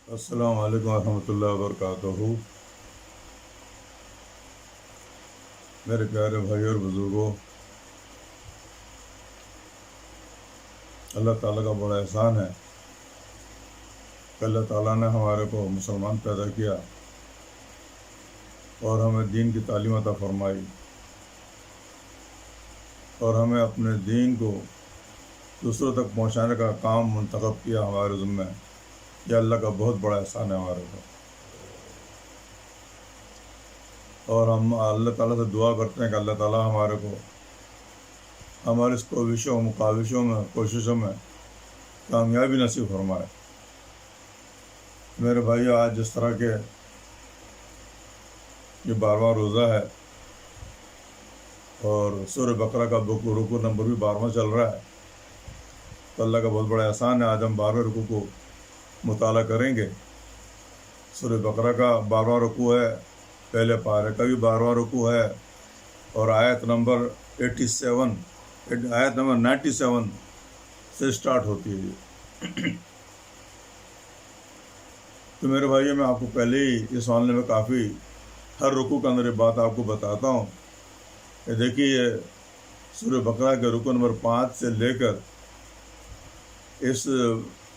السلام علیکم ورحمۃ اللہ وبرکاتہ۔ میرے پیارے بھائی اور بزرگوں، اللہ تعالیٰ کا بڑا احسان ہے کہ اللہ تعالیٰ نے ہمارے کو مسلمان پیدا کیا اور ہمیں دین کی تعلیم عطا فرمائی اور ہمیں اپنے دین کو دوسروں تک پہنچانے کا کام منتخب کیا ہمارے ذمہ۔ یہ اللہ کا بہت بڑا احسان ہے ہمارے کو، اور ہم اللہ تعالیٰ سے دعا کرتے ہیں کہ اللہ تعالیٰ ہمارے کو ہماری اس کوششوں میں کامیابی نصیب فرمائے۔ میرے بھائی، آج جس طرح کے یہ 12واں روزہ ہے اور سورہ بقرہ کا رکوع نمبر بھی 12واں چل رہا ہے، تو اللہ کا بہت بڑا احسان ہے۔ آج ہم 12ویں رکوع کو مطالعہ کریں گے۔ سورہ بقرہ کا 12واں رکوع ہے، پہلے پارے کا بھی 12واں رکوع ہے، اور آیت نمبر 97 سے سٹارٹ ہوتی ہے یہ۔ تو میرے بھائی، میں آپ کو پہلے ہی اس معاملے میں کافی ہر رکوع کے اندر یہ بات آپ کو بتاتا ہوں کہ دیکھیے، سورہ بقرہ کے رکوع نمبر 5 سے لے کر اس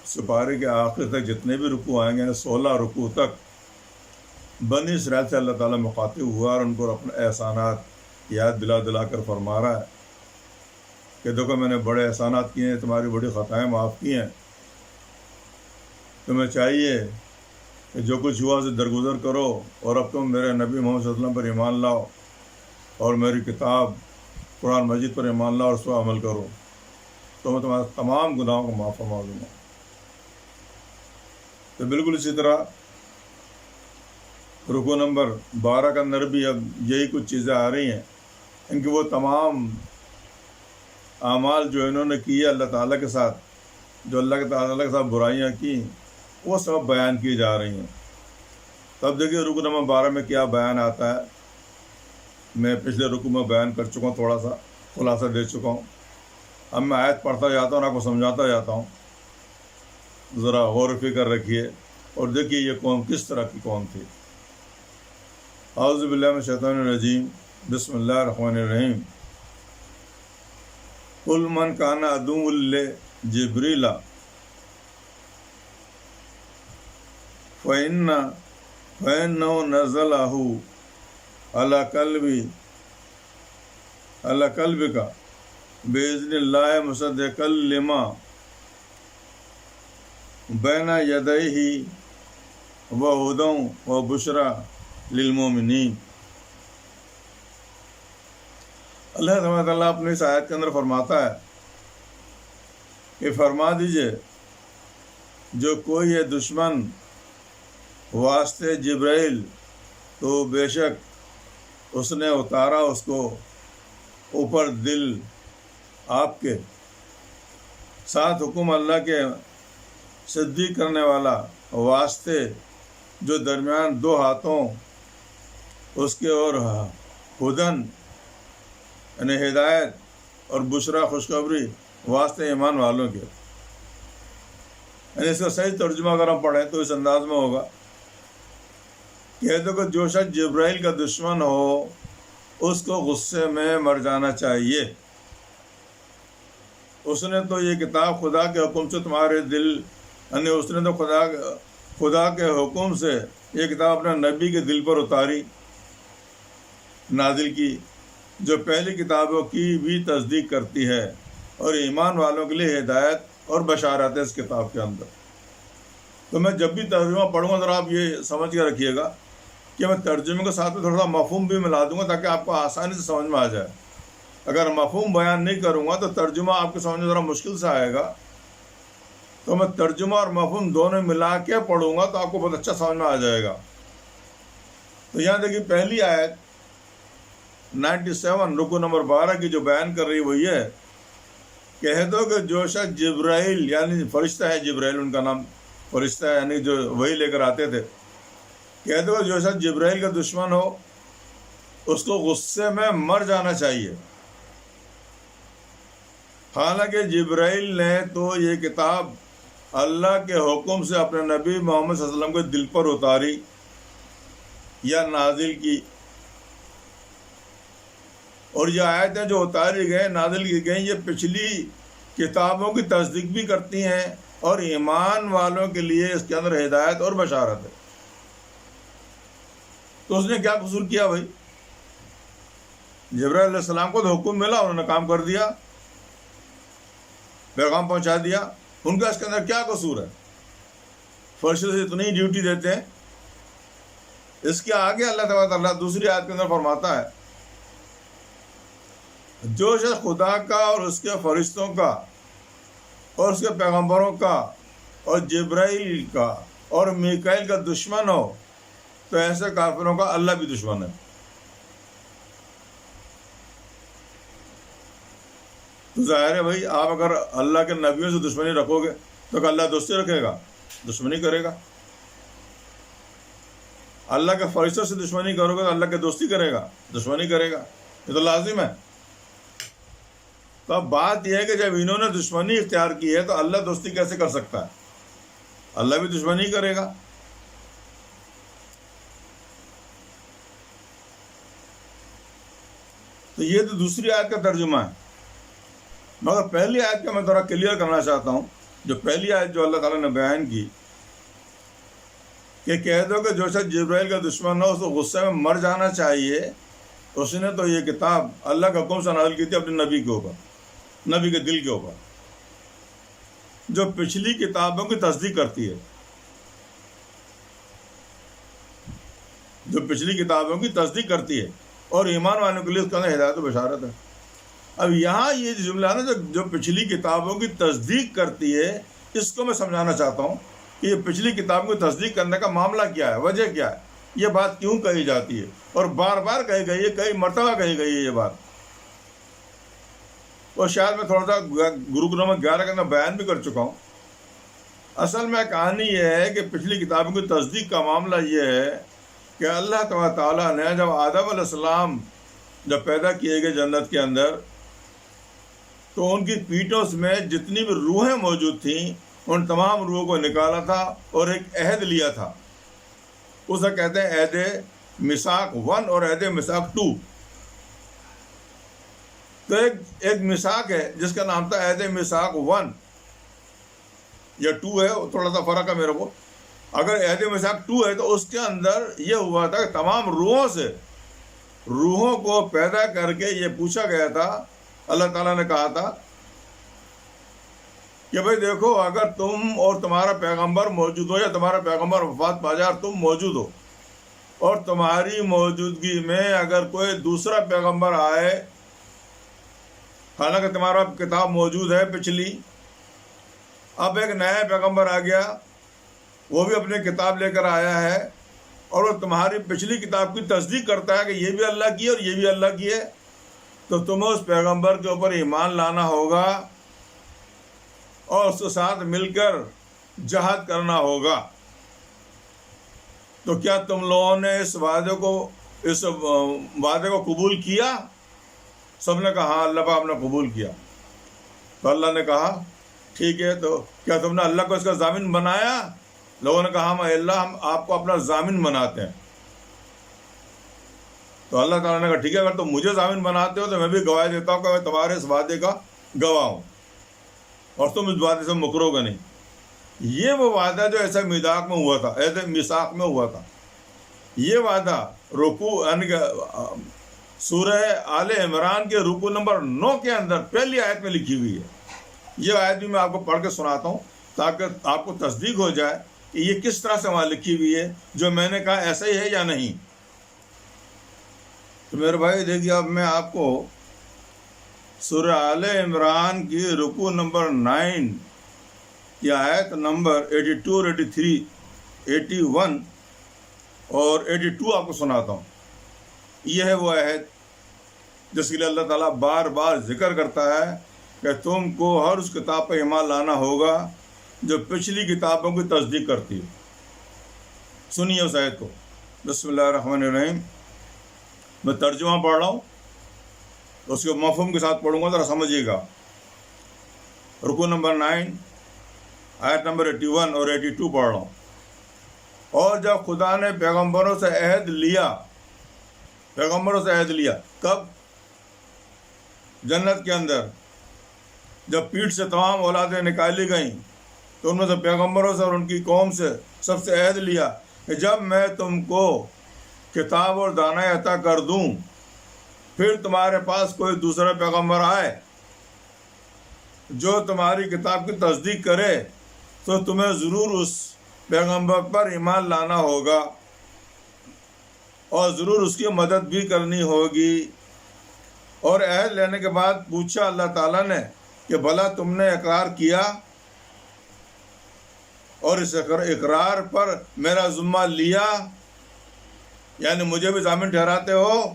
سپارے کے آخر تک جتنے بھی رکوع آئیں گے، 16 رکوع تک بنی اسرائیل سے اللہ تعالیٰ مخاطب ہوا اور ان کو اپنے احسانات یاد دلا کر فرما رہا ہے کہ دیکھو، میں نے بڑے احسانات کیے ہیں، تمہاری بڑی خطائیں معاف کی ہیں، تمہیں چاہیے کہ جو کچھ ہوا اسے درگزر کرو، اور اب تم میرے نبی محمد صلی اللہ علیہ وسلم پر ایمان لاؤ اور میری کتاب قرآن مجید پر ایمان لاؤ اور اس پر عمل کرو، تو میں تمہارے تمام گناہوں کو معاف فرما دوں گا۔ تو بالکل اسی طرح رکوع نمبر 12 کے اندر بھی اب یہی کچھ چیزیں آ رہی ہیں، ان کی وہ تمام اعمال جو انہوں نے کیے اللہ تعالیٰ کے ساتھ، جو اللہ کے تعالیٰ کے ساتھ برائیاں کی، وہ سب بیان کی جا رہی ہیں۔ تب دیکھیے رکوع نمبر 12 میں کیا بیان آتا ہے۔ میں پچھلے رکوع میں بیان کر چکا ہوں، تھوڑا سا خلاصہ دے چکا ہوں۔ اب میں آیت پڑھتا جاتا ہوں اور آپ کو سمجھاتا جاتا ہوں، ذرا غور و فکر رکھیے اور دیکھیے یہ قوم کس طرح کی قوم تھی۔ اعوذ باللہ من الشیطان الرجیم، بسم اللہ الرحمن الرحیم۔ قل من کان عدو لجبریل فإنه نزلہ علی قلبک بإذن اللہ مصدقا لما بین یدیہ وہدی وبشریٰ للمؤمنین۔ اللہ تعالیٰ اپنے اس آیت کے اندر فرماتا ہے کہ فرما دیجئے، جو کوئی ہے دشمن واسطے جبرائیل، تو بے شک اس نے اتارا اس کو اوپر دل آپ کے ساتھ حکم اللہ کے صدیق کرنے والا واسطے، جو درمیان دو ہاتھوں اس کے، اور ہدن یعنی ہدایت، اور بشرا خوشخبری واسطے ایمان والوں کے۔ یعنی اس کا صحیح ترجمہ اگر ہم پڑھیں تو اس انداز میں ہوگا کہ دیکھو، جو شخص جبرائیل کا دشمن ہو اس کو غصے میں مر جانا چاہیے۔ اس نے تو یہ کتاب خدا کے حکم سے تمہارے دل، یعنی اس نے تو خدا کے حکم سے یہ کتاب اپنے نبی کے دل پر اتاری، نازل کی، جو پہلی کتابوں کی بھی تصدیق کرتی ہے اور ایمان والوں کے لیے ہدایت اور بشارت ہے اس کتاب کے اندر۔ تو میں جب بھی ترجمہ پڑھوں گا ذرا آپ یہ سمجھ کے رکھیے گا کہ میں ترجمے کے ساتھ میں تھوڑا سا مفہوم بھی ملا دوں گا تاکہ آپ کو آسانی سے سمجھ میں آ جائے۔ اگر مفہوم بیان نہیں کروں گا تو ترجمہ آپ کو سمجھ میں ذرا مشکل سے آئے گا، تو میں ترجمہ اور مفہوم دونوں ملا کے پڑھوں گا تو آپ کو بہت اچھا سمجھ میں آ جائے گا۔ تو یہاں دیکھیے پہلی آیت 97 رکوع نمبر 12 کی جو بیان کر رہی وہ یہ ہے، کہہ دو کہ جو شخص جبرائیل، یعنی فرشتہ ہے، جبرائیل ان کا نام فرشتہ ہے، یعنی جو وہی لے کر آتے تھے، کہہ دو جو شخص جبرائیل کا دشمن ہو اس کو غصے میں مر جانا چاہیے۔ حالانکہ جبرائیل نے تو یہ کتاب اللہ کے حکم سے اپنے نبی محمد صلی اللہ علیہ وسلم کے دل پر اتاری یا نازل کی، اور یہ آیتیں جو اتاری گئے نازل کی گئیں یہ پچھلی کتابوں کی تصدیق بھی کرتی ہیں اور ایمان والوں کے لیے اس کے اندر ہدایت اور بشارت ہے۔ تو اس نے کیا قصور کیا بھائی؟ جبرائیل علیہ السلام کو تو حکم ملا، انہوں نے کام کر دیا، پیغام پہنچا دیا، ان کا اس کے اندر کیا قصور ہے؟ فرشتے سے اتنی ڈیوٹی دیتے ہیں۔ اس کے آگے اللہ تعالیٰ دوسری آیت کے اندر فرماتا ہے، جو شخص خدا کا اور اس کے فرشتوں کا اور اس کے پیغمبروں کا اور جبرائیل کا اور میکائیل کا دشمن ہو تو ایسے کافروں کا اللہ بھی دشمن ہے۔ تو ظاہر ہے بھائی، آپ اگر اللہ کے نبیوں سے دشمنی رکھو گے تو کہ اللہ دوستی رکھے گا؟ دشمنی کرے گا۔ اللہ کے فرشتوں سے دشمنی کرو گے تو اللہ کے دوستی کرے گا؟ دشمنی کرے گا، یہ تو لازم ہے۔ تو اب بات یہ ہے کہ جب انہوں نے دشمنی اختیار کی ہے تو اللہ دوستی کیسے کر سکتا ہے؟ اللہ بھی دشمنی کرے گا۔ تو یہ تو دوسری آیت کا ترجمہ ہے، مگر پہلی آیت کا میں تھوڑا کلیئر کرنا چاہتا ہوں۔ جو پہلی آیت جو اللہ تعالیٰ نے بیان کی کہ کہہ دو کہ جو شخص جبرائیل کا دشمن ہو اس کو غصے میں مر جانا چاہیے، اس نے تو یہ کتاب اللہ کے حکم سے نازل کی تھی اپنے نبی کے اوپر، نبی کے دل کے اوپر، جو پچھلی کتابوں کی تصدیق کرتی ہے، جو پچھلی کتابوں کی تصدیق کرتی ہے اور ایمان والوں کے لیے اس کا ہدایت و بشارت ہے۔ اب یہاں یہ جملہ ہے نا جو پچھلی کتابوں کی تصدیق کرتی ہے، اس کو میں سمجھانا چاہتا ہوں کہ یہ پچھلی کتابوں کی تصدیق کرنے کا معاملہ کیا ہے، وجہ کیا ہے، یہ بات کیوں کہی جاتی ہے، اور بار بار کہی گئی ہے، کئی مرتبہ کہی گئی ہے یہ بات۔ اور شاید میں تھوڑا سا گرو نمبر 11 کے اندر بیان بھی کر چکا ہوں۔ اصل میں کہانی یہ ہے کہ پچھلی کتابوں کی تصدیق کا معاملہ یہ ہے کہ اللہ تعالیٰ نے جب آدم علیہ السلام جب پیدا کیے گئے جنت کے اندر، تو ان کی پیٹھوں میں جتنی بھی روحیں موجود تھیں ان تمام روحوں کو نکالا تھا اور ایک عہد لیا تھا، اسے کہتے ہیں عہد میثاق 1 اور عہد میثاق 2۔ تو ایک میثاق ہے جس کا نام تھا عہد میثاق 1 یا 2 ہے، تھوڑا سا فرق ہے میرے کو۔ اگر عہد میثاق 2 ہے تو اس کے اندر یہ ہوا تھا کہ تمام روحوں کو پیدا کر کے یہ پوچھا گیا تھا، اللہ تعالیٰ نے کہا تھا کہ بھائی دیکھو، اگر تم اور تمہارا پیغمبر موجود ہو یا تمہارا پیغمبر وفات پا جائے اور تم موجود ہو، اور تمہاری موجودگی میں اگر کوئی دوسرا پیغمبر آئے، حالانکہ تمہارا کتاب موجود ہے پچھلی، اب ایک نیا پیغمبر آ گیا، وہ بھی اپنی کتاب لے کر آیا ہے اور وہ تمہاری پچھلی کتاب کی تصدیق کرتا ہے کہ یہ بھی اللہ کی ہے اور یہ بھی اللہ کی ہے، تو تمہیں اس پیغمبر کے اوپر ایمان لانا ہوگا اور اس کے ساتھ مل کر جہاد کرنا ہوگا۔ تو کیا تم لوگوں نے اس وعدے کو قبول کیا؟ سب نے کہا ہاں اللہ پاک نے قبول کیا۔ تو اللہ نے کہا ٹھیک ہے، تو کیا تم نے اللہ کو اس کا ضامن بنایا؟ لوگوں نے کہا ہم اللہ ہم آپ کو اپنا ضامن بناتے ہیں۔ تو اللہ تعالیٰ نے کہا ٹھیک ہے، اگر تم مجھے ضامن بناتے ہو تو میں بھی گواہی دیتا ہوں کہ میں تمہارے اس وعدے کا گواہ ہوں اور تم اس وعدے سے مکرو گے نہیں۔ یہ وہ وعدہ جو ایسا میثاق میں ہوا تھا، ایسے میثاق میں ہوا تھا، یہ وعدہ رکوع یعنی کہ سورہ آل عمران کے رکوع نمبر 9 کے اندر پہلی آیت میں لکھی ہوئی ہے۔ یہ آیت بھی میں آپ کو پڑھ کے سناتا ہوں تاکہ آپ کو تصدیق ہو جائے کہ یہ کس طرح سے وہاں لکھی ہوئی ہے، جو میں نے کہا ایسا ہی ہے یا نہیں۔ تو میرے بھائی دیکھیے، اب میں آپ کو سورہ آل عمران کی رکوع نمبر 9 کی آیت نمبر 82 اور 83 81 اور 82 آپ کو سناتا ہوں۔ یہ ہے وہ عہد جس کے لیے اللہ تعالیٰ بار بار ذکر کرتا ہے کہ تم کو ہر اس کتاب پر ایمان لانا ہوگا جو پچھلی کتابوں کی تصدیق کرتی ہے۔ سنیے اس آیت کو، بسم اللہ الرحمن الرحیم۔ میں ترجمہ پڑھ رہا ہوں، اس کے مفہوم کے ساتھ پڑھوں گا، ذرا سمجھیے گا۔ رکوع نمبر 9 آیت نمبر 81 اور 82 پڑھ رہا ہوں. اور جب خدا نے پیغمبروں سے عہد لیا کب؟ جنت کے اندر جب پیٹھ سے تمام اولادیں نکالی گئیں تو ان میں سے پیغمبروں سے اور ان کی قوم سے سب سے عہد لیا کہ جب میں تم کو کتاب اور دانائی عطا کر دوں پھر تمہارے پاس کوئی دوسرا پیغمبر آئے جو تمہاری کتاب کی تصدیق کرے تو تمہیں ضرور اس پیغمبر پر ایمان لانا ہوگا اور ضرور اس کی مدد بھی کرنی ہوگی. اور عہد لینے کے بعد پوچھا اللہ تعالیٰ نے کہ بھلا تم نے اقرار کیا اور اس اقرار پر میرا ذمہ لیا، یعنی مجھے بھی ضامن ٹھہراتے ہو؟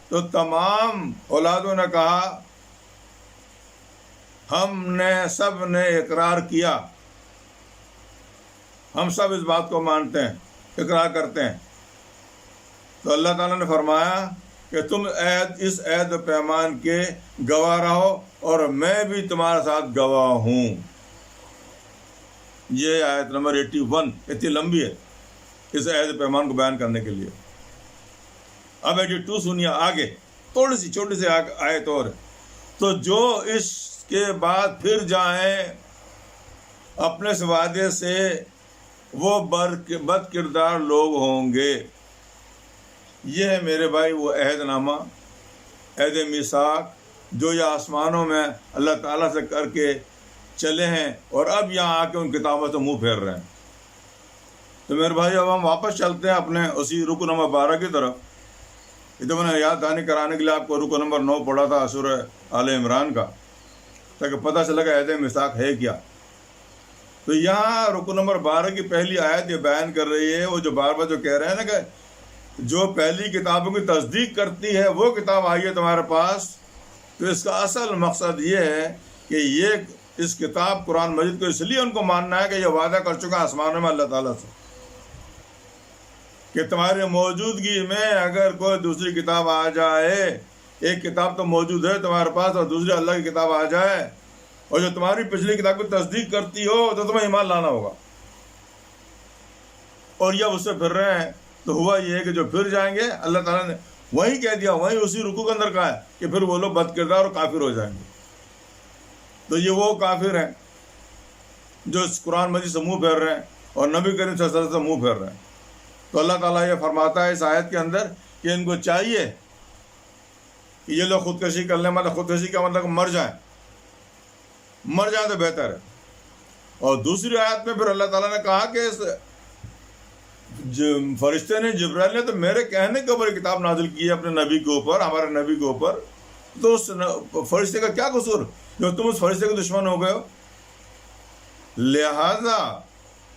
تو تمام اولادوں نے کہا ہم نے سب نے اقرار کیا، ہم سب اس بات کو مانتے ہیں، اقرار کرتے ہیں. تو اللہ تعالیٰ نے فرمایا کہ تم اس عہد و پیمان کے گواہ رہو اور میں بھی تمہارے ساتھ گواہ ہوں. یہ آیت نمبر 81 اتنی لمبی ہے اس عہد و پیمان کو بیان کرنے کے لیے. اب 82 سنیے آگے، تھوڑی سی چھوٹی سی آیت اور ہے. تو جو اس کے بعد پھر جائیں اپنے اس وعدے سے وہ بد کردار لوگ ہوں گے. یہ ہے میرے بھائی وہ عہد نامہ، عہد میثاق جو یہ آسمانوں میں اللہ تعالیٰ سے کر کے چلے ہیں اور اب یہاں آ کے ان کتابوں سے منہ پھیر رہے ہیں. تو میرے بھائی اب ہم واپس چلتے ہیں اپنے اسی رکن نمبر 12 کی طرف. یہ تو میں نے یاد دہانی کرانے کے لیے آپ کو رکن نمبر 9 پڑھا تھا سورہ آل عمران کا، تاکہ پتہ چلے کہ عہد میثاق ہے کیا. تو یہاں رکن نمبر 12 کی پہلی آیت یہ بیان کر رہی ہے، وہ جو بار بار جو کہہ رہے ہیں نا کہ جو پہلی کتابوں کی تصدیق کرتی ہے وہ کتاب آئی ہے تمہارے پاس. تو اس کا اصل مقصد یہ ہے کہ یہ اس کتاب قرآن مجید کو اس لیے ان کو ماننا ہے کہ یہ وعدہ کر چکا آسمانوں میں اللہ تعالیٰ سے کہ تمہاری موجودگی میں اگر کوئی دوسری کتاب آ جائے، ایک کتاب تو موجود ہے تمہارے پاس اور دوسری اللہ کی کتاب آ جائے اور جو تمہاری پچھلی کتاب کی تصدیق کرتی ہو تو تمہیں ایمان لانا ہوگا. اور یہ اس سے پھر رہے ہیں تو ہوا یہ ہے کہ جو پھر جائیں گے اللہ تعالیٰ نے وہیں کہہ دیا، وہیں اسی رکوع کے اندر کہا ہے کہ پھر وہ لوگ بد کردار اور کافر ہو جائیں گے. تو یہ وہ کافر ہیں جو اس قرآن مجید سے منہ پھیر رہے ہیں اور نبی کریم صلی اللہ علیہ وسلم سے منہ پھیر رہے ہیں. تو اللہ تعالیٰ یہ فرماتا ہے اس آیت کے اندر کہ ان کو چاہیے کہ یہ لوگ خودکشی کر لیں، مطلب خودکشی کا مطلب مر جائیں تو بہتر ہے. اور دوسری آیت میں پھر اللہ تعالیٰ نے کہا کہ اس فرشتے نے جبرائیل نے تو میرے کہنے کے اوپر کتاب نازل کی ہے اپنے نبی کے اوپر، ہمارے نبی کے اوپر. تو اس فرشتے کا کیا قصور جو تم اس فرشتے کے دشمن ہو گئے ہو؟ لہذا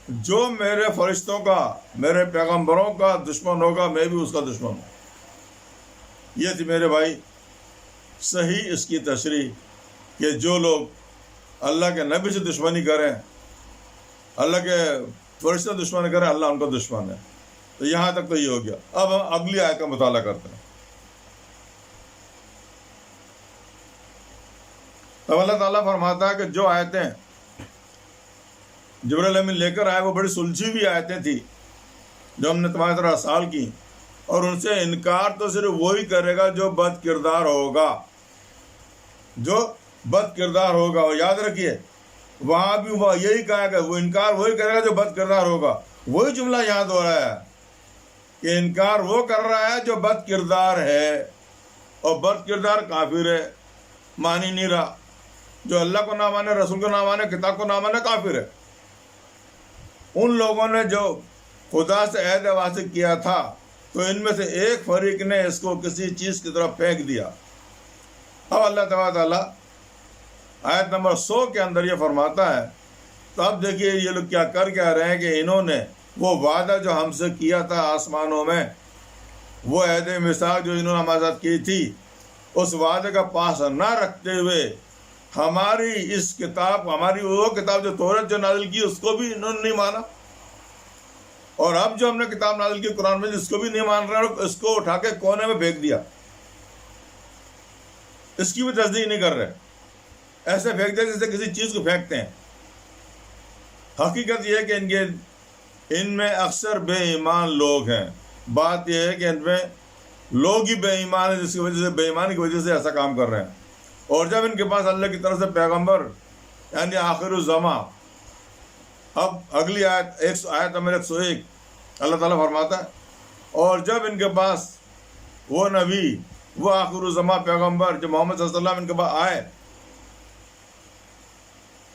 جو میرے فرشتوں کا، میرے پیغمبروں کا دشمن ہوگا میں بھی اس کا دشمن ہوں. یہ تھی میرے بھائی صحیح اس کی تشریح کہ جو لوگ اللہ کے نبی سے دشمنی کریں، اللہ کے فرشتے دشمنی کریں، اللہ ان کا دشمن ہے. تو یہاں تک تو یہ ہو گیا. اب ہم اگلی آیت کا مطالعہ کرتے ہیں. تب اللہ تعالیٰ فرماتا ہے کہ جو آیتیں جبرائیل امین لے کر آئے وہ بڑی سلجھی ہوئی آیتیں تھیں جو ہم نے تمہاری طرح ارسال کی، اور ان سے انکار تو صرف وہی کرے گا جو بد کردار ہوگا، اور یاد رکھیے وہاں بھی وہ یہی کہا کہ وہ انکار وہی کرے گا جو بد کردار ہوگا. وہی جملہ یاد ہو رہا ہے کہ انکار وہ کر رہا ہے جو بد کردار ہے، اور بد کردار کافر ہے، مان ہی نہیں رہا. جو اللہ کو نہ مانے، رسول کو نہ مانے، کتاب کو نہ مانے، کافر ہے. ان لوگوں نے جو خدا سے عہد واثق کیا تھا تو ان میں سے ایک فریق نے اس کو کسی چیز کی طرف پھینک دیا. اب اللہ تعالیٰ آیت نمبر 100 کے اندر یہ فرماتا ہے. تو اب دیکھیے یہ لوگ کیا کر کے آ رہے ہیں کہ انہوں نے وہ وعدہ جو ہم سے کیا تھا آسمانوں میں، وہ عہد میثاق جو انہوں نے ہمارے ساتھ کی تھی، اس وعدے کا پاس نہ رکھتے ہوئے ہماری اس کتاب، ہماری وہ کتاب جو تورات جو نازل کی اس کو بھی انہوں نے نہیں مانا. اور اب جو ہم نے کتاب نازل کی قرآن میں اس کو بھی نہیں مان رہے اور اس کو اٹھا کے کونے میں پھینک دیا، اس کی بھی تصدیق نہیں کر رہے. ایسے پھینک دیا جیسے کسی چیز کو پھینکتے ہیں. حقیقت یہ ہے کہ ان میں اکثر بے ایمان لوگ ہیں. بات یہ ہے کہ ان میں لوگ ہی بے ایمان ہیں، جس کی وجہ سے بے ایمانی کی وجہ سے ایسا کام کر رہے ہیں. اور جب ان کے پاس اللہ کی طرف سے پیغمبر یعنی آخر الزماں، اب اگلی آیت نمبر 101 اللہ تعالیٰ فرماتا ہے، اور جب ان کے پاس وہ نبی، وہ آخر الزماں پیغمبر جو محمد صلی اللہ علیہ وسلم ان کے پاس آئے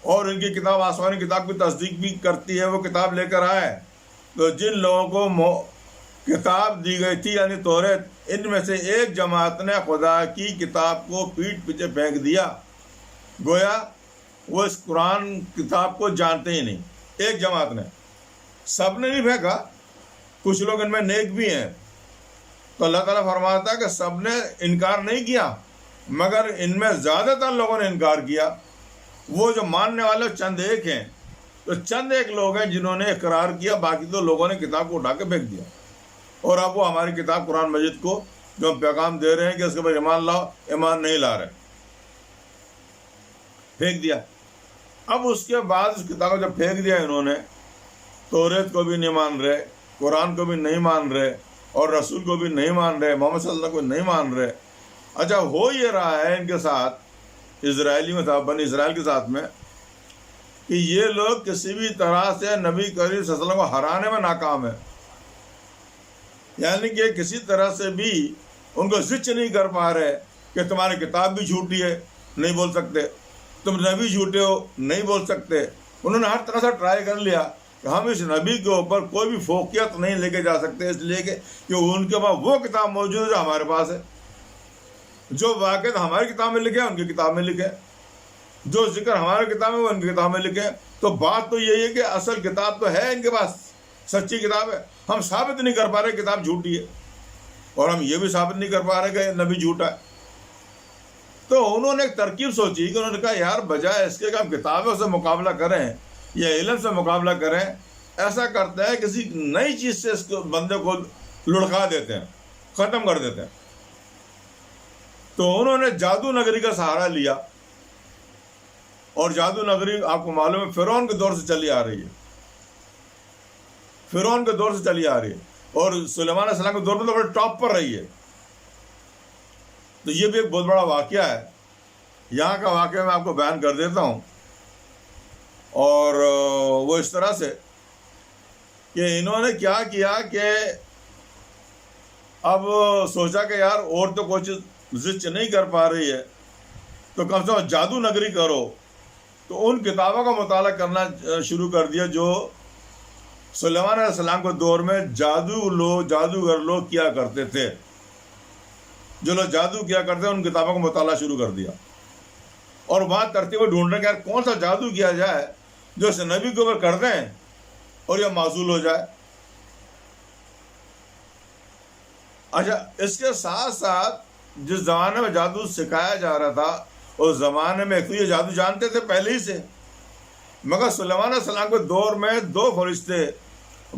اور ان کی کتاب آسمانی کتاب کی تصدیق بھی کرتی ہے، وہ کتاب لے کر آئے، تو جن لوگوں کو کتاب دی گئی تھی یعنی توریت، ان میں سے ایک جماعت نے خدا کی کتاب کو پیٹھ پیچھے پھینک دیا، گویا وہ اس قرآن کتاب کو جانتے ہی نہیں. ایک جماعت نے، سب نے نہیں پھینکا، کچھ لوگ ان میں نیک بھی ہیں. تو اللہ تعالیٰ فرماتا ہے کہ سب نے انکار نہیں کیا، مگر ان میں زیادہ تر لوگوں نے انکار کیا. وہ جو ماننے والے چند ایک ہیں، تو چند ایک لوگ ہیں جنہوں نے اقرار کیا، باقی تو لوگوں نے کتاب کو اٹھا کے پھینک دیا. اور اب وہ ہماری کتاب قرآن مجید کو جو ہم پیغام دے رہے ہیں کہ اس کے بعد ایمان لاؤ، ایمان نہیں لا رہے، پھینک دیا. اب اس کے بعد اس کتاب کو جب پھینک دیا انہوں نے، توریت کو بھی نہیں مان رہے، قرآن کو بھی نہیں مان رہے، اور رسول کو بھی نہیں مان رہے، محمد صلی اللہ علیہ وسلم کو نہیں مان رہے. اچھا، ہو یہ رہا ہے ان کے ساتھ، اسرائیلی میں تھا، بنی اسرائیل کے ساتھ میں، کہ یہ لوگ کسی بھی طرح سے نبی کریم صلی اللہ علیہ وسلم کو ہرانے میں ناکام ہے. یعنی کہ کسی طرح سے بھی ان کو زچ نہیں کر پا رہے کہ تمہاری کتاب بھی جھوٹی ہے، نہیں بول سکتے، تم نبی جھوٹے ہو، نہیں بول سکتے. انہوں نے ہر طرح سے ٹرائی کر لیا کہ ہم اس نبی کے اوپر کوئی بھی فوقیت نہیں لے کے جا سکتے، اس لیے کہ ان کے پاس وہ کتاب موجود ہے جو ہمارے پاس ہے. جو واقعات ہماری کتاب میں لکھے ہیں ان کی کتاب میں لکھے، جو ذکر ہماری کتاب میں وہ ان کی کتاب میں لکھے. تو بات تو یہی ہے کہ اصل کتاب تو ہے ان کے پاس، سچی کتاب ہے. ہم ثابت نہیں کر پا رہے کتاب جھوٹی ہے، اور ہم یہ بھی ثابت نہیں کر پا رہے کہ نبی جھوٹا ہے. تو انہوں نے ایک ترکیب سوچی کہ انہوں نے کہا یار بجائے اس کے کہ ہم کتابوں سے مقابلہ کریں یا علم سے مقابلہ کریں، ایسا کرتے ہیں کسی نئی چیز سے اس بندے کو لڑکا دیتے ہیں، ختم کر دیتے ہیں. تو انہوں نے جادو نگری کا سہارا لیا، اور جادو نگری آپ کو معلوم ہے فرعون کے دور سے چلی آ رہی ہے، فرعون کے دور سے چلی آ رہی ہے، اور سلیمان علیہ السلام کے دور میں تو بڑے ٹاپ پر رہی ہے. تو یہ بھی ایک بہت بڑا واقعہ ہے. یہاں کا واقعہ میں آپ کو بیان کر دیتا ہوں. اور وہ اس طرح سے کہ انہوں نے کیا کیا کہ اب سوچا کہ یار اور تو کوئی چیز زچ نہیں کر پا رہی ہے، تو کم سے کم جادو نگری کرو. تو ان کتابوں کا مطالعہ کرنا شروع کر دیا جو سلیمان علیہ السلام کے دور میں جادوگر لوگ کیا کرتے تھے. جو لوگ جادو کیا کرتے ہیں ان کتابوں کا مطالعہ شروع کر دیا، اور وہاں ترتیب ڈھونڈنے کہ یار کون سا جادو کیا جائے جو اس نبی کے اوپر کر دیں اور یہ معزول ہو جائے. اچھا، اس کے ساتھ ساتھ جس زمانے میں جادو سکھایا جا رہا تھا اس زمانے میں ایک تو یہ جادو جانتے تھے پہلے ہی سے، مگر سلیمان علیہ السلام کے دور میں 2 فرشتے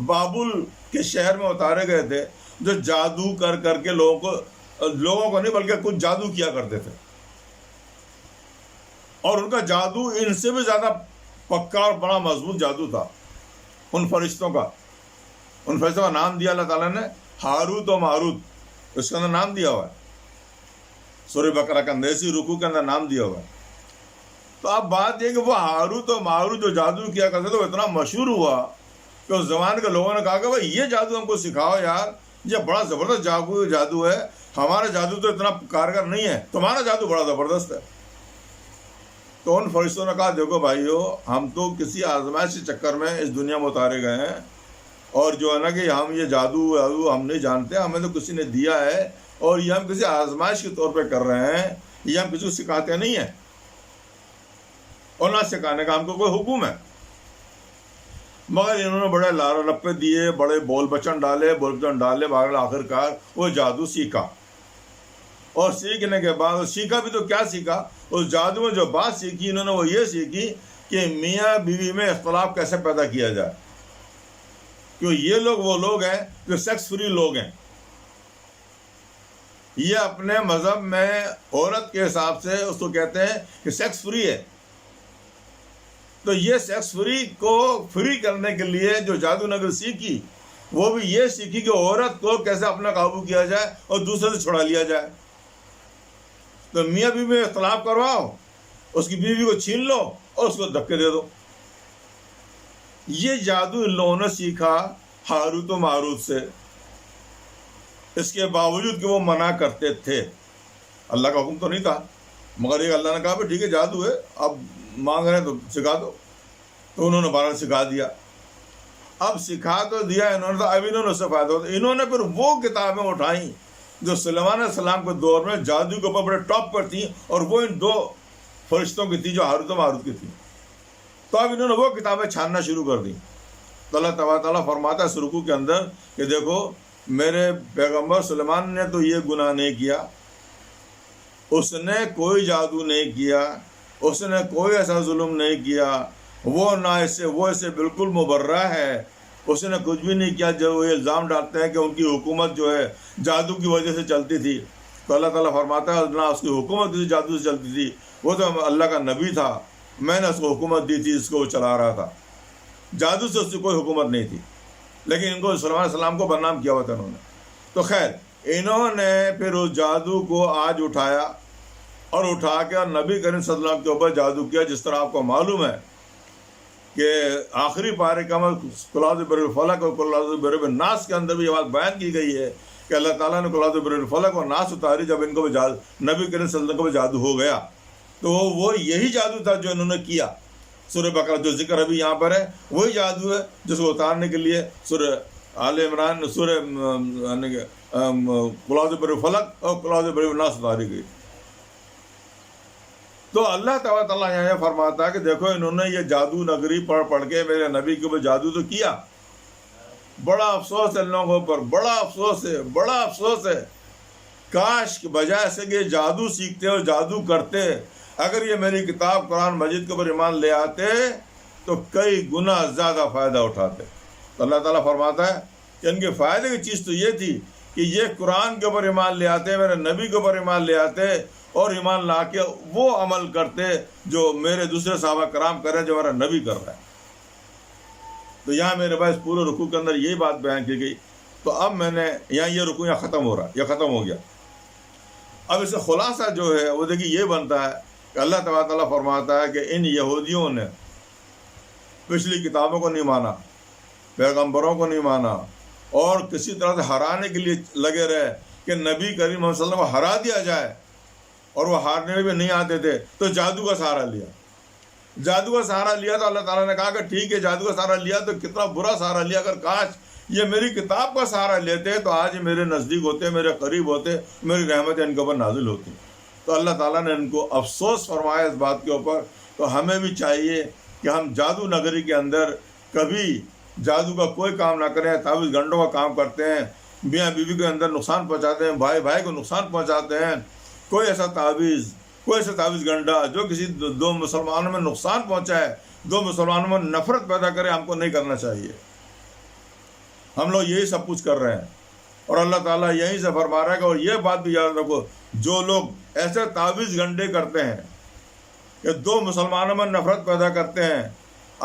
بابل کے شہر میں اتارے گئے تھے جو جادو کر کر کے لوگوں کو نہیں بلکہ کچھ جادو کیا کرتے تھے. اور ان کا جادو ان سے بھی زیادہ پکا اور بڑا مضبوط جادو تھا. ان فرشتوں کا نام دیا اللہ تعالیٰ نے ہاروت و ماروت، اس کے اندر نام دیا ہوا ہے. سورہ بقرہ کے اندر اسی رکوع کے اندر نام دیا ہوا ہے. تو اب بات یہ کہ وہ ہاروت و ماروت جو جادو کیا کرتے تھے وہ اتنا مشہور ہوا کہ اس زمانے کے لوگوں نے کہا کہ بھائی یہ جادو ہم کو سکھاؤ یار، یہ بڑا زبردست جادو ہے، ہمارا جادو تو اتنا کارگر نہیں ہے، تمہارا جادو بڑا زبردست ہے. تو ان فرشتوں نے کہا دیکھو بھائیو، ہم تو کسی آزمائش کے چکر میں اس دنیا میں اتارے گئے ہیں، اور جو ہے نا کہ ہم یہ جادو ہم نہیں جانتے، ہمیں تو کسی نے دیا ہے، اور یہ ہم کسی آزمائش کے طور پہ کر رہے ہیں، یہ ہم کسی کو سکھاتے نہیں ہیں، اور نہ سکھانے کا ہم کو کوئی حکم ہے. مگر انہوں نے بڑے لارے لپے دیے، بڑے بول بچن ڈالے، بغل آخرکار وہ جادو سیکھا. اور سیکھنے کے بعد سیکھا بھی تو کیا سیکھا، اس جادو میں جو بات سیکھی انہوں نے وہ یہ سیکھی کہ میاں بیوی میں اختلاف کیسے پیدا کیا جائے. کیوں یہ لوگ وہ لوگ ہیں جو سیکس فری لوگ ہیں. یہ اپنے مذہب میں عورت کے حساب سے اس کو کہتے ہیں کہ سیکس فری ہے، تو یہ سیکس فری کو فری کرنے کے لیے جو جادو نگری سیکھی وہ بھی یہ سیکھی کہ عورت کو کیسے اپنا قابو کیا جائے اور دوسرے سے چھڑا لیا جائے. تو میاں بیوی میں اختلاف کرواؤ، اس کی بیوی کو چھین لو اور اس کو دھکے دے دو. یہ جادو ان لوگوں نے سیکھا ہاروت و ماروت سے. اس کے باوجود کہ وہ منع کرتے تھے، اللہ کا حکم تو نہیں تھا، مگر یہ اللہ نے کہا کہ ٹھیک ہے جادو ہے، اب مانگ رہے ہیں تو سکھا دو. تو انہوں نے بارہ سکھا دیا. اب سکھا تو دیا انہوں نے، تو اب انہوں نے اس سے فائدہ ہوتا. انہوں نے پھر وہ کتابیں اٹھائیں جو سلیمان علیہ السلام کے دور میں جادو کے اوپر بڑے ٹاپ پر تھیں، اور وہ ان دو فرشتوں کی تھی جو ہاروت و ماروت کی تھی. تو اب انہوں نے وہ کتابیں چھاننا شروع کر دیں. تو اللہ تعالیٰ فرماتا ہے اس رکوع کے اندر کہ دیکھو میرے پیغمبر سلیمان نے تو یہ گناہ نہیں کیا، اس نے کوئی جادو نہیں کیا، اس نے کوئی ایسا ظلم نہیں کیا، وہ اس سے بالکل مبرہ ہے، اس نے کچھ بھی نہیں کیا. جو وہ الزام ڈالتے ہیں کہ ان کی حکومت جو ہے جادو کی وجہ سے چلتی تھی، تو اللہ تعالیٰ فرماتا ہے نہ اس کی حکومت کسی جادو سے چلتی تھی، وہ تو اللہ کا نبی تھا، میں نے اس کو حکومت دی تھی، اس کو وہ چلا رہا تھا. جادو سے اس کی کوئی حکومت نہیں تھی، لیکن ان کو سلیمان علیہ السلام کو بدنام کیا ہوا تھا انہوں نے. تو خیر انہوں نے پھر اس جادو کو آج اٹھایا اور اٹھا کے اور نبی کریم صلی اللہ علیہ وسلم کے اوپر جادو کیا. جس طرح آپ کو معلوم ہے کہ آخری پارے کا قل اعوذ برب الفلق اور قل اعوذ برب الناس کے اندر بھی یہ بات بیان کی گئی ہے کہ اللہ تعالیٰ نے قل اعوذ برب الفلق اور ناس اتاری جب ان کو نبی کریم صلی اللہ علیہ وسلم کو جادو ہو گیا. تو وہ یہی جادو تھا جو انہوں نے کیا. سورہ بقرہ جو ذکر ابھی یہاں پر ہے وہی جادو ہے جس کو اتارنے کے لیے سورہ آل عمران سورہ قل اعوذ برب الفلق اور قل اعوذ برب الناس اتاری گئی. تو اللہ تعالیٰ یہاں فرماتا ہے کہ دیکھو انہوں نے یہ جادو نگری پڑھ کے میرے نبی کے اوپر جادو تو کیا. بڑا افسوس ہے ان لوگوں پر، بڑا افسوس ہے. کاش کہ بجائے سے کہ جادو سیکھتے اور جادو کرتے، اگر یہ میری کتاب قرآن مجید کے اوپر ایمان لے آتے تو کئی گنا زیادہ فائدہ اٹھاتے. تو اللہ تعالیٰ فرماتا ہے کہ ان کے فائدے کی چیز تو یہ تھی کہ یہ قرآن کے اوپر ایمان لے آتے، میرے نبی کے اوپر ایمان لے آتے اور ایمان لا کے وہ عمل کرتے جو میرے دوسرے صحابہ کرام کر رہے ہیں، جو ہمارا نبی کر رہا ہے. تو یہاں میرے پاس پورے رکوع کے اندر یہی بات بیان کی گئی. تو اب میں نے یہاں یہ رکوع یہاں ختم ہو رہا ہے، یہ ختم ہو گیا. اب اس کا خلاصہ جو ہے وہ دیکھیے یہ بنتا ہے کہ اللہ تعالیٰ فرماتا ہے کہ ان یہودیوں نے پچھلی کتابوں کو نہیں مانا، پیغمبروں کو نہیں مانا، اور کسی طرح سے ہرانے کے لیے لگے رہے کہ نبی کریم صلی اللہ علیہ وسلم کو ہرا دیا جائے، اور وہ ہارنے میں بھی نہیں آتے تھے. تو جادو کا سہارا لیا. تو اللہ تعالیٰ نے کہا کہ ٹھیک ہے جادو کا سہارا لیا تو کتنا برا سہارا لیا، اگر کاش یہ میری کتاب کا سہارا لیتے تو آج میرے نزدیک ہوتے، میرے قریب ہوتے، میری رحمتیں ان کے اوپر نازل ہوتی. تو اللہ تعالیٰ نے ان کو افسوس فرمایا اس بات کے اوپر. تو ہمیں بھی چاہیے کہ ہم جادو نگری کے اندر کبھی جادو کا کوئی کام نہ کریں، تعویذ گنڈوں کا کام کرتے ہیں، میاں بیوی کے اندر نقصان پہنچاتے ہیں، بھائی بھائی کو نقصان پہنچاتے ہیں. کوئی ایسا تعویذ گنڈا جو کسی دو مسلمانوں میں نقصان پہنچائے، دو مسلمانوں میں نفرت پیدا کرے، ہم کو نہیں کرنا چاہیے. ہم لوگ یہی سب کچھ کر رہے ہیں، اور اللہ تعالیٰ یہیں سے فرما رہا ہے کہ اور یہ بات بھی یاد رکھو، جو لوگ ایسے تعویذ گنڈے کرتے ہیں کہ دو مسلمانوں میں نفرت پیدا کرتے ہیں،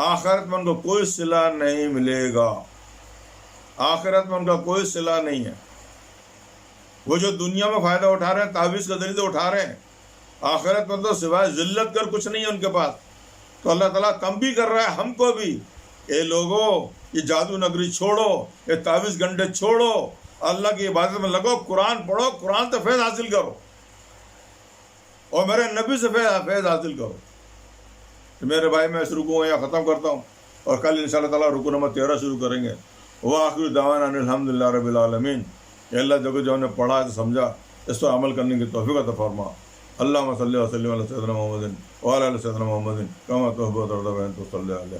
آخرت میں ان کو کوئی صلہ نہیں ملے گا. آخرت میں ان کا کوئی صلہ نہیں ہے. وہ جو دنیا میں فائدہ اٹھا رہے ہیں تعویذ کے ذریعے سے اٹھا رہے ہیں، آخرت میں تو سوائے ذلت کر کچھ نہیں ہے ان کے پاس. تو اللہ تعالیٰ تنبیہ کر رہا ہے ہم کو بھی، اے لوگوں یہ جادو نگری چھوڑو، یہ تعویذ گنڈے چھوڑو، اللہ کی عبادت میں لگو، قرآن پڑھو، قرآن سے فیض حاصل کرو، اور میرے نبی سے فیض حاصل کرو. تو میرے بھائی میں اس رکوع یہاں ختم کرتا ہوں، اور کل انشاءاللہ تعالیٰ رکوع نمبر 13 شروع کریں گے. وآخر دعوانا ان الحمدللہ رب العالمین. اللہ جو ہم نے پڑھا ہے تو سمجھا، اس پر عمل کرنے کی توفیق عطا فرما. اللہم صلی وسلم علی سیدنا محمد وعلی آل سیدنا محمد کما تحب و ترضی وانت صلی علیہ.